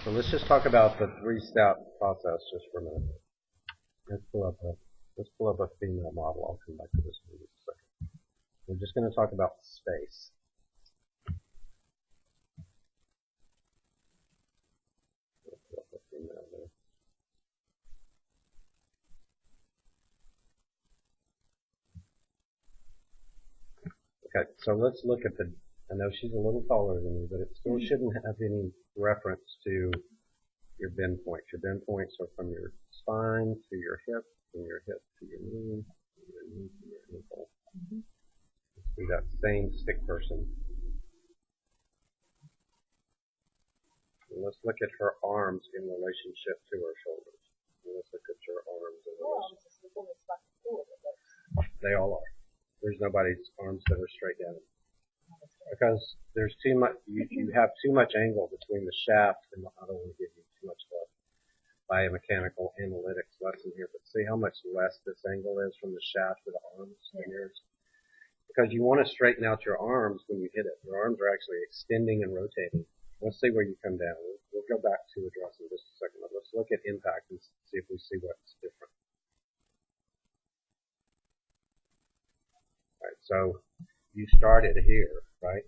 So let's just talk about the three-step process just for a minute. Let's pull up a female model. I'll come back to this in just a second. We're just going to talk about space. Pull up a female there. Okay, so let's look at the, I know she's a little taller than you, but it still shouldn't have any reference to your bend points. Your bend points are from your spine to your hip, from your hip to your knee, from your knee to your ankle. Let's do that same stick person. And let's look at her arms in relationship to her shoulders. And let's look at her arms in relationship. They all are. There's nobody's arms that are straight down. Because there's too much, you have too much angle between the shaft and I don't want to give you too much biomechanical analytics lesson here, but see how much less this angle is from the shaft to the arms and yours? Because you want to straighten out your arms when you hit it. Your arms are actually extending and rotating. Let's see where you come down. We'll go back to address in just a second, but let's look at impact and see if we see what's different. Alright, so you started here, right?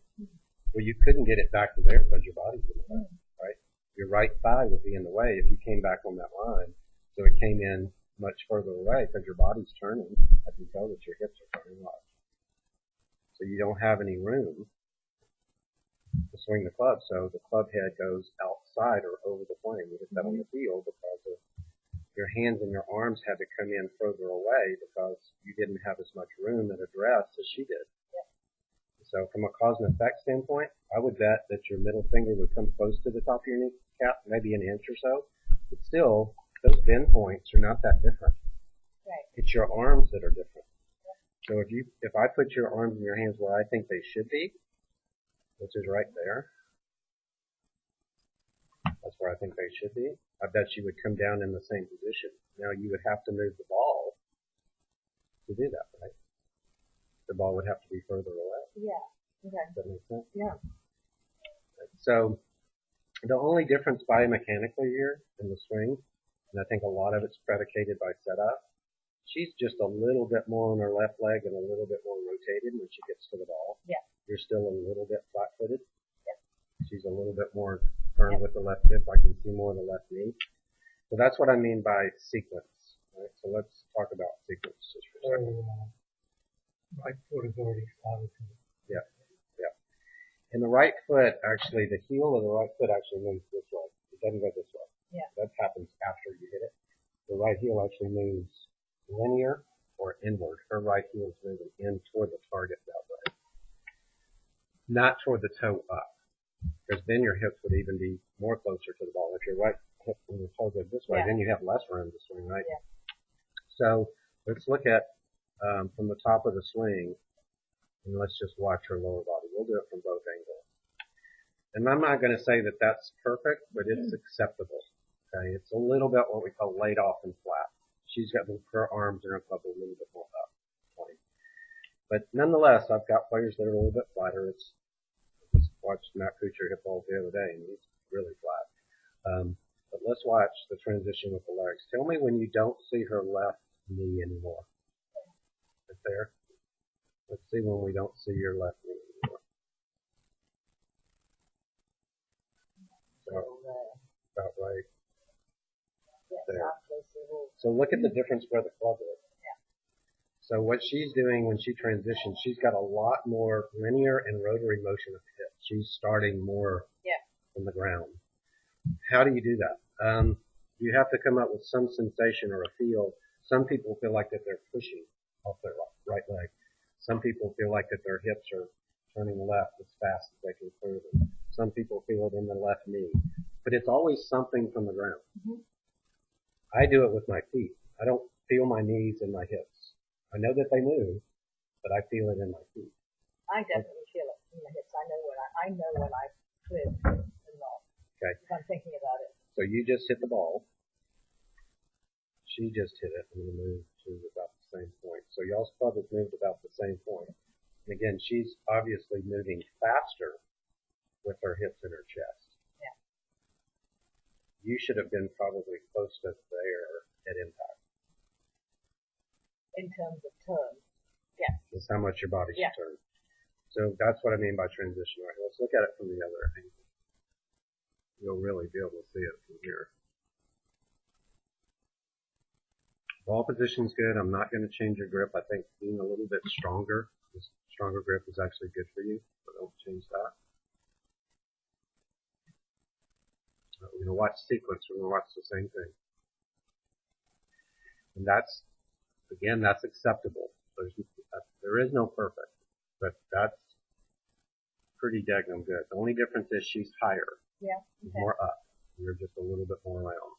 Well, you couldn't get it back to there because your body's in the way, right? Your right thigh would be in the way if you came back on that line. So it came in much further away because your body's turning. I can tell that your hips are turning left. So you don't have any room to swing the club. So the club head goes outside or over the plane. You hit that on the field because of your hands and your arms had to come in further away because you didn't have as much room at address as she did. So from a cause and effect standpoint, I would bet that your middle finger would come close to the top of your kneecap, maybe an inch or so. But still, those bend points are not that different. Right. It's your arms that are different. So if I put your arms and your hands where I think they should be, which is right there, that's where I think they should be, I bet you would come down in the same position. Now you would have to move the ball to do that, right? The ball would have to be further away. Yeah. Okay. Does that make sense? Yeah. So the only difference biomechanically here in the swing, and I think a lot of it's predicated by setup, she's just a little bit more on her left leg and a little bit more rotated when she gets to the ball. Yeah. You're still a little bit flat-footed. Yeah. She's a little bit more turned with the left hip. I can see more of the left knee. So that's what I mean by sequence. Right? So let's talk about sequence just for a second. Right foot is already started. Yeah, yeah. And the right foot, actually, the heel of the right foot actually moves this way. It doesn't go this way. Yeah. That happens after you hit it. The right heel actually moves linear or inward. Her right heel is moving in toward the target that way. Not toward the toe up. Because then your hips would even be more closer to the ball. If your right hip and your toe goes this way, then you have less room to swing, right? Yeah. So let's look at from the top of the swing, and let's just watch her lower body. We'll do it from both angles. And I'm not going to say that that's perfect, but it's acceptable. Okay, it's a little bit what we call laid off and flat. She's got her arms and her club a little bit more up. But nonetheless, I've got players that are a little bit flatter. I just watched Matt Kuchar hit balls the other day, and he's really flat. But let's watch the transition with the legs. Tell me when you don't see her left knee anymore. Right there. Let's see when we don't see your left knee anymore. So, about right there. So look at the difference where the club is. So what she's doing when she transitions, she's got a lot more linear and rotary motion of the hip. She's starting more from the ground. How do you do that? You have to come up with some sensation or a feel. Some people feel like that they're pushing off their right leg. Some people feel like that their hips are turning left as fast as they can clear them. Some people feel it in the left knee. But it's always something from the ground. I do it with my feet. I don't feel my knees and my hips. I know that they move, but I feel it in my feet. I definitely feel it in the hips. I know when I cleared and not. Okay. If I'm thinking about it. So you just hit the ball. She just hit it. I'm going to move to about the same point. So y'all's club has moved about the same point. And again, she's obviously moving faster with her hips and her chest. Yeah. you should have been probably close to there at impact. In terms of turn. Yes. That's how much your body should Yeah. turn. So that's what I mean by transition. Right? Let's look at it from the other angle. You'll really be able to see it from here. Ball position's good. I'm not going to change your grip. I think being a little bit stronger, this stronger grip is actually good for you, but don't change that. We're going to watch sequence. We're going to watch the same thing. And that's, again, that's acceptable. There is no perfect, but that's pretty daggum good. The only difference is she's higher. Yeah. She's Okay. more up. You're just a little bit more round.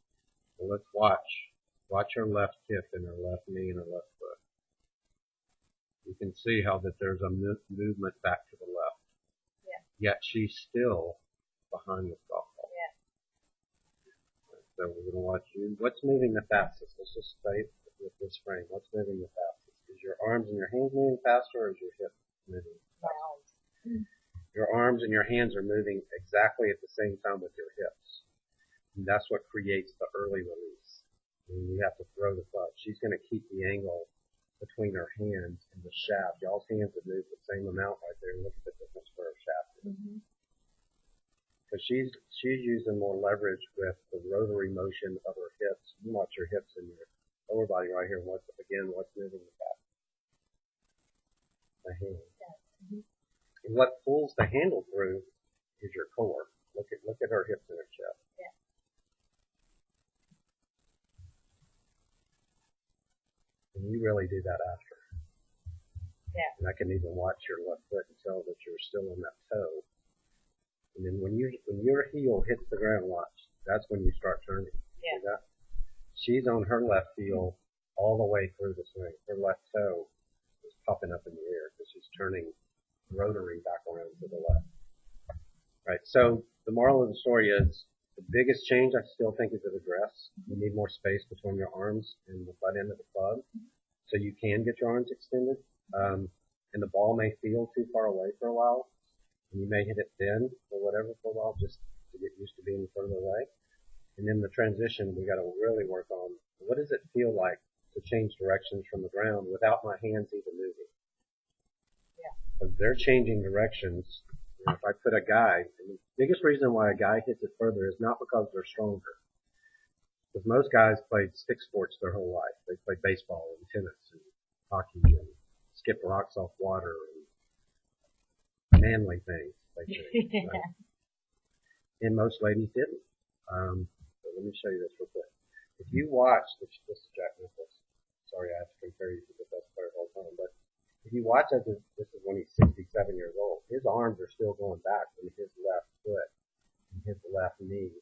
So let's watch. Watch her left hip and her left knee and her left foot. You can see how that there's a movement back to the left. Yeah. Yet she's still behind the golf ball. Yeah. So we're going to watch you. What's moving the fastest? Let's just stay with this frame. What's moving the fastest? Is your arms and your hands moving faster, or is your hip moving My faster? arms. Your arms and your hands are moving exactly at the same time with your hips. And that's what creates the early release. And you have to throw the club. She's going to keep the angle between her hands and the shaft. Y'all's hands would move the same amount right there. Look at the difference for her shaft. Mm-hmm. Because she's using more leverage with the rotary motion of her hips. You watch your hips and your lower body right here. What's moving the fastest? The hand. Yeah. Mm-hmm. And what pulls the handle through is your core. Look at her hips and her chest. Yeah. And you really do that after. Yeah. And I can even watch your left foot and tell that you're still on that toe. And then when your heel hits the ground, watch. That's when you start turning. Yeah. See that? She's on her left heel all the way through the swing. Her left toe is popping up in the air because she's turning rotary back around to the left. Right. So the moral of the story is the biggest change I still think is at address. You need more space between your arms and the butt end of the club, so you can get your arms extended. And the ball may feel too far away for a while, and you may hit it thin or whatever for a while just to get used to being further away. And then the transition, we got to really work on what does it feel like to change directions from the ground without my hands even moving. Yeah. Because they're changing directions. You know, if I put a guy, and the biggest reason why a guy hits it further is not because they're stronger. Because most guys played stick sports their whole life. They played baseball and tennis and hockey and skip rocks off water and manly things. They think, right? And most ladies didn't. So let me show you this real quick. If you watch, this is Jack Nicklaus. Sorry, I have to compare you to the best player of all time, but if you watch this is when he's 67 years old. His arms are still going back when his left foot and his left knee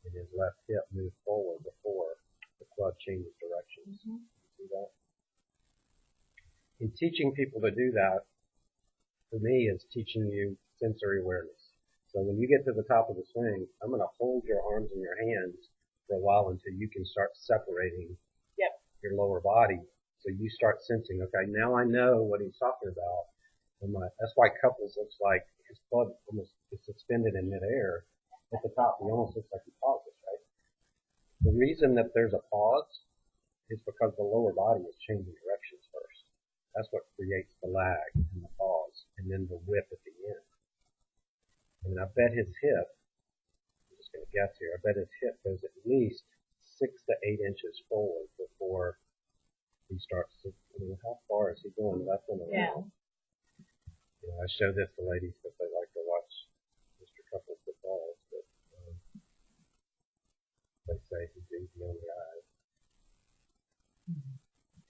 and his left hip move forward before the club changes directions. Mm-hmm. You see that? And teaching people to do that, for me, is teaching you sensory awareness. So when you get to the top of the swing, I'm going to hold your arms in your hands for a while until you can start separating your lower body. So you start sensing, okay, now I know what he's talking about. And that's why Couples looks like his club almost is suspended in midair. At the top, he almost looks like he pauses, right? The reason that there's a pause is because the lower body is changing directions first. That's what creates the lag and the pause, and then the whip at the end. And I bet his hip, I'm just going to guess here, I bet his hip goes at least 6 to 8 inches forward before he starts to, how far is he going left and right? Yeah. You know, I show this to ladies because they like to watch Mr. Couples hit balls, but they say he's easy on the eyes.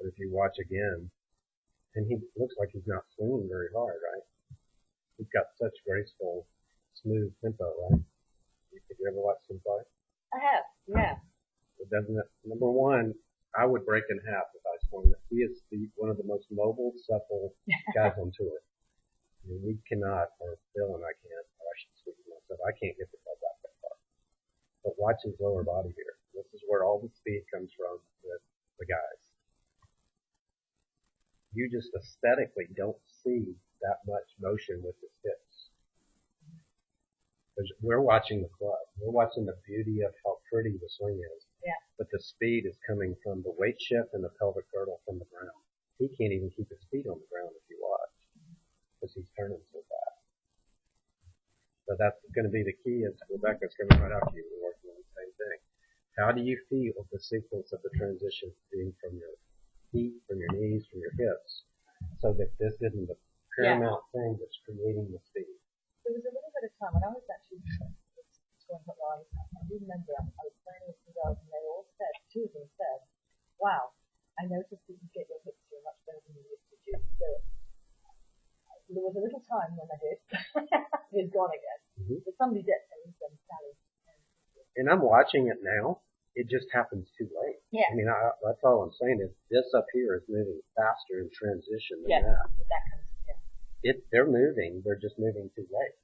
But if you watch again, and he looks like he's not swinging very hard, right? He's got such graceful, smooth tempo, right? Did you ever watch him play? I have. Yeah. It doesn't. Number one, I would break in half if I swung it. He is one of the most mobile, supple guys on tour. I mean, we cannot, or Phil and I can't, or I should speak for myself, I can't get the club back that far. But watch his lower body here. This is where all the speed comes from with the guys. You just aesthetically don't see that much motion with his hips. Because we're watching the club. We're watching the beauty of how pretty the swing is. Yeah. But the speed is coming from the weight shift and the pelvic girdle from the ground. He can't even keep his feet on the ground if you watch, because he's turning so fast. So that's going to be the key. Is Rebecca's coming right after you. We're working on the same thing. How do you feel the sequence of the transition being from your feet, from your knees, from your hips, so that this isn't the paramount thing that's creating the speed? There was a little bit of time when I was actually going to line. I do remember I was playing with some girls and they all said, two of them said, wow, I noticed that you get your hips here much better than you used to do. So there was a little time when I did. It's gone again. Mm-hmm. But somebody did, and Sally. And I'm watching it now. It just happens too late. Yeah. I mean, that's all I'm saying is this up here is moving faster in transition than Yeah. that. That comes, yeah. They're moving. They're just moving too late.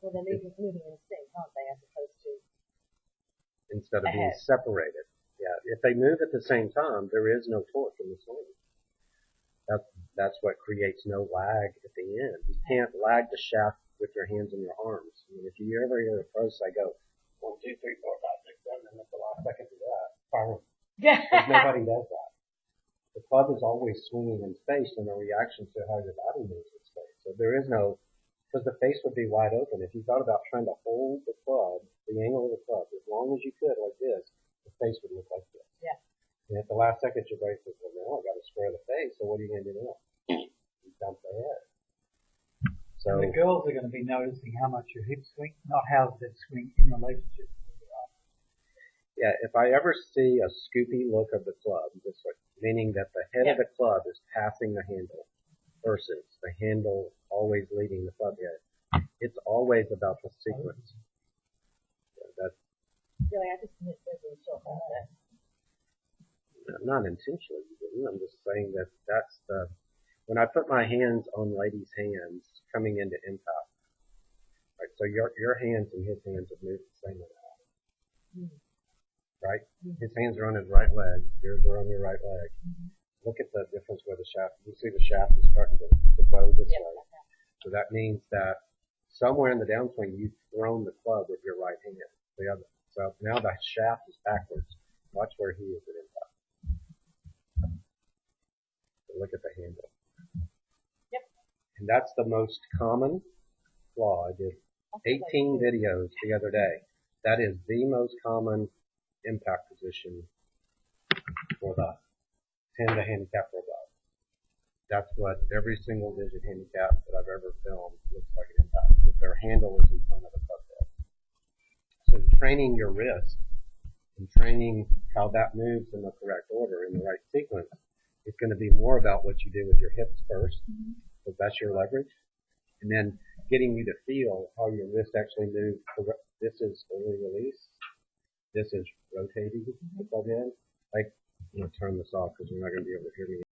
Well, they're moving in sync, aren't they, as opposed to Instead of being ahead. separated. Yeah. If they move at the same time, there is no torque in the swing. That's what creates no lag at the end. You can't lag the shaft with your hands and your arms. I mean, if you ever hear a pro say go 1, 2, 3, 4, 5, 6, 7, and at the last second do that, fire 'em. Yeah. Because nobody does that. The club is always swinging in space in a reaction to how your body moves in space. So there is no, because the face would be wide open. If you thought about trying to hold the club, the angle of the club, as long as you could like this, the face would look like this. Yeah. And at the last second, your brain says, well, now I've got to square the face, so what are you going to do now? You dump the head. So And the girls are going to be noticing how much your hips swing, not how they swing in relationship to your arm. yeah, if I ever see a scoopy look of the club, this way, meaning that the head of the club is passing the handle versus the handle always leading the club head, it's always about the sequence. That's Really, I just missed every shot like that. not intentionally, you didn't. I'm just saying that that's the, when I put my hands on ladies' hands coming into impact, right, so your hands and his hands have moved the same amount, right? His hands are on his right leg, yours are on your right leg. Look at the difference where the shaft, you see the shaft is starting to bow this way. So that means that somewhere in the downswing, you've thrown the club with your right hand. The other. So now the shaft is backwards. Watch where he is at impact. So look at the handle. Yep. And that's the most common flaw. I did 18 videos the other day. That is the most common impact position for the 10 to handicap or above. That's what every single digit handicap that I've ever filmed looks like an impact. If their handle is in front of the club head. So training your wrist and training how that moves in the correct order, in the right sequence, is going to be more about what you do with your hips first, because that's your leverage, and then getting you to feel how your wrist actually moves. This is early release. This is rotating the club head. Like, I'm going to turn this off because you're not going to be able to hear me.